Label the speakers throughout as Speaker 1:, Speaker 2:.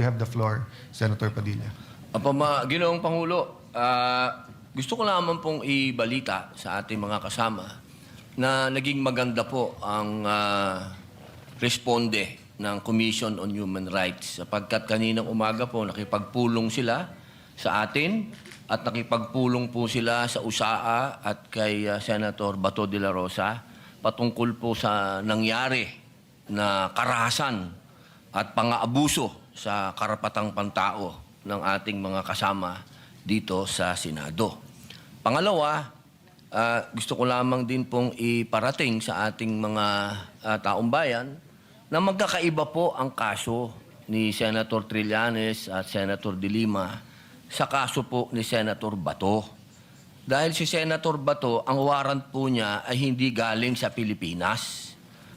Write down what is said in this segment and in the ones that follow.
Speaker 1: You have the floor, Senator Padilla.
Speaker 2: Ginoong Pangulo, gusto ko lamang pong ibalita sa ating mga kasama na naging maganda po ang responde ng Commission on Human Rights sapagkat kaninang umaga po nakipagpulong sila sa atin at nakipagpulong po sila sa USAA at kay Senator Bato de la Rosa patungkol po sa nangyari na karahasan at pang-aabuso sa karapatang pantao ng ating mga kasama dito sa Senado. Pangalawa, gusto ko lamang din pong iparating sa ating mga taong bayan na magkakaiba po ang kaso ni Senator Trillanes at Senator De Lima sa kaso po ni Senator Bato. Dahil si Senator Bato, ang warrant po niya ay hindi galing sa Pilipinas.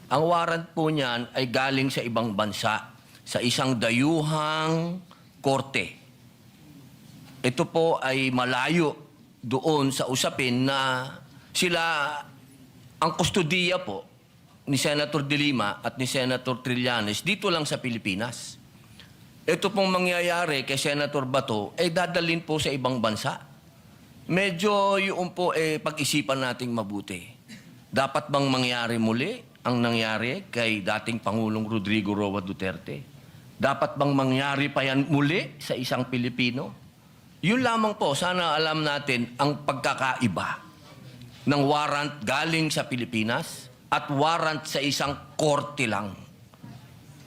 Speaker 2: Ang warrant po niyan ay galing sa ibang bansa, sa isang dayuhang korte. Ito po ay malayo doon sa usapin na sila ang kustodiya po ni Senator De Lima at ni Senator Trillanes dito lang sa Pilipinas. Ito pong mangyayari kay Senator Bato ay dadalhin po sa ibang bansa. Medyo yun po pag-isipan nating mabuti. Dapat bang mangyari muli ang nangyari kay dating Pangulong Rodrigo Roa Duterte? Dapat bang mangyari pa yan muli sa isang Pilipino? Yun lamang po, sana alam natin ang pagkakaiba ng warrant galing sa Pilipinas at warrant sa isang korte lang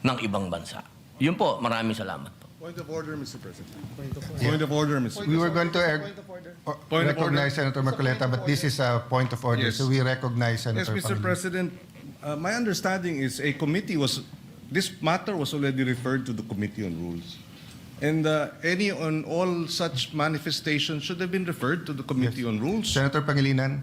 Speaker 2: ng ibang bansa. Yun po, maraming salamat po.
Speaker 3: Point of order, Mr. President. Point of order, Mr.
Speaker 1: We were going to
Speaker 3: Point of
Speaker 1: recognize Senator Marcoleta, but this is a point of order,
Speaker 3: Yes.
Speaker 1: so we recognize
Speaker 3: Yes,
Speaker 1: Senator
Speaker 3: Mr.
Speaker 1: Pangilinan.
Speaker 3: President, my understanding is a committee this matter was already referred to the Committee on Rules. And any on all such manifestations should have been referred to the Committee on Rules.
Speaker 1: Senator Pangilinan,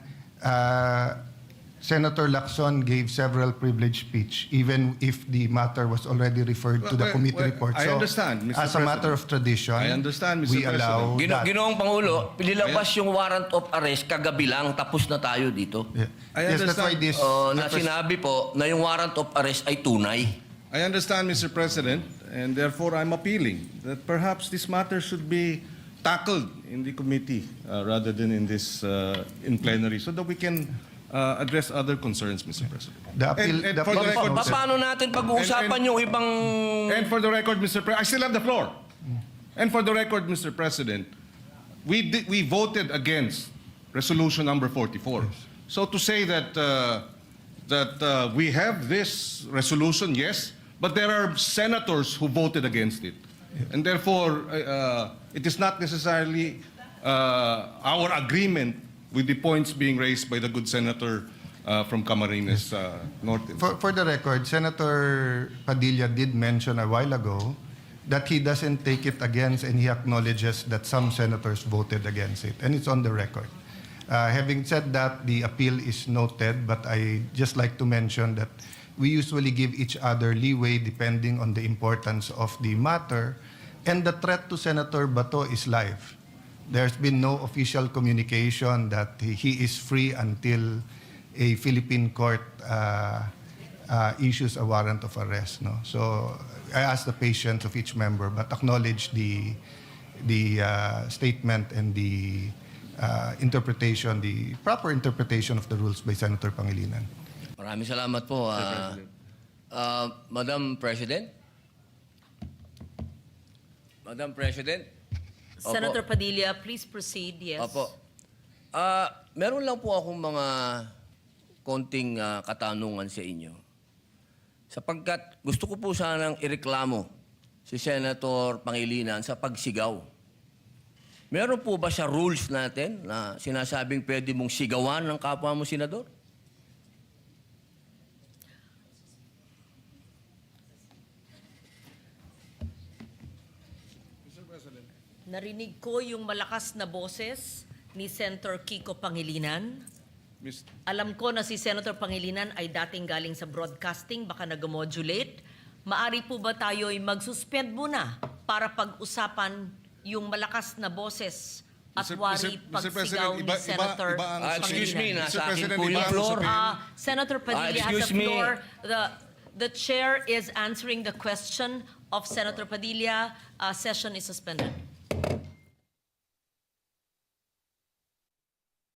Speaker 1: Senator Lacson gave several privileged speech, even if the matter was already referred to the committee report.
Speaker 3: I
Speaker 1: So,
Speaker 3: understand, Mr.
Speaker 1: as a matter
Speaker 3: President.
Speaker 1: of tradition,
Speaker 3: I understand, Mr.
Speaker 1: we
Speaker 3: President.
Speaker 1: allow that.
Speaker 2: Ginoong Pangulo, nilabas yung warrant of arrest kagabi lang, tapos na tayo dito.
Speaker 1: Yeah.
Speaker 3: I
Speaker 1: Yes, that's why
Speaker 3: understand.
Speaker 1: this...
Speaker 2: Na sinabi po na yung warrant of arrest ay tunay.
Speaker 3: I understand, Mr. President, and therefore I'm appealing that perhaps this matter should be tackled in the committee rather than in this in plenary so that we can address other concerns, Mr. President.
Speaker 1: The appeal-
Speaker 3: And
Speaker 1: the
Speaker 3: for the
Speaker 1: appeal-
Speaker 3: record,
Speaker 2: Paano natin pag-uusapan yung ibang...
Speaker 3: and for the record, Mr. President, I still have the floor. And for the record, Mr. President, we voted against resolution number 44. So to say that we have this resolution, yes, but there are senators who voted against it. And therefore, it is not necessarily our agreement with the points being raised by the good senator from Camarines Norte.
Speaker 1: For the record, Senator Padilla did mention a while ago that he doesn't take it against, and he acknowledges that some senators voted against it, and it's on the record. Having said that, the appeal is noted, but I just like to mention that we usually give each other leeway depending on the importance of the matter, and the threat to Senator Bato is live. There's been no official communication that he is free until a Philippine court issues a warrant of arrest. No? So I ask the patience of each member, but acknowledge the statement and the interpretation, the proper interpretation of the rules by Senator Pangilinan.
Speaker 2: Maraming salamat po. Madam President? Madam President? Opo.
Speaker 4: Senator Padilla, please proceed. Yes.
Speaker 2: Opo. Meron lang po akong mga konting katanungan sa inyo. Sapagkat gusto ko po sanang ireklamo si Senator Pangilinan sa pagsigaw. Meron po ba sa rules natin na sinasabing pwede mong sigawan ng kapwa mo senador?
Speaker 4: Narinig ko yung malakas na boses ni Senator Kiko Pangilinan. Alam ko na si Senator Pangilinan ay dating galing sa broadcasting, baka nag-modulate. Maari po ba tayo'y mag-suspend muna para pag-usapan yung malakas na boses at wari pagsigaw ni Senator
Speaker 2: excuse me,
Speaker 4: Pangilinan?
Speaker 2: nasa akin
Speaker 3: President,
Speaker 2: po yung
Speaker 3: iba ang
Speaker 2: floor.
Speaker 4: Senator Padilla has
Speaker 2: excuse
Speaker 4: the
Speaker 2: me.
Speaker 4: floor. The chair is answering the question of Senator Padilla. Session is suspended.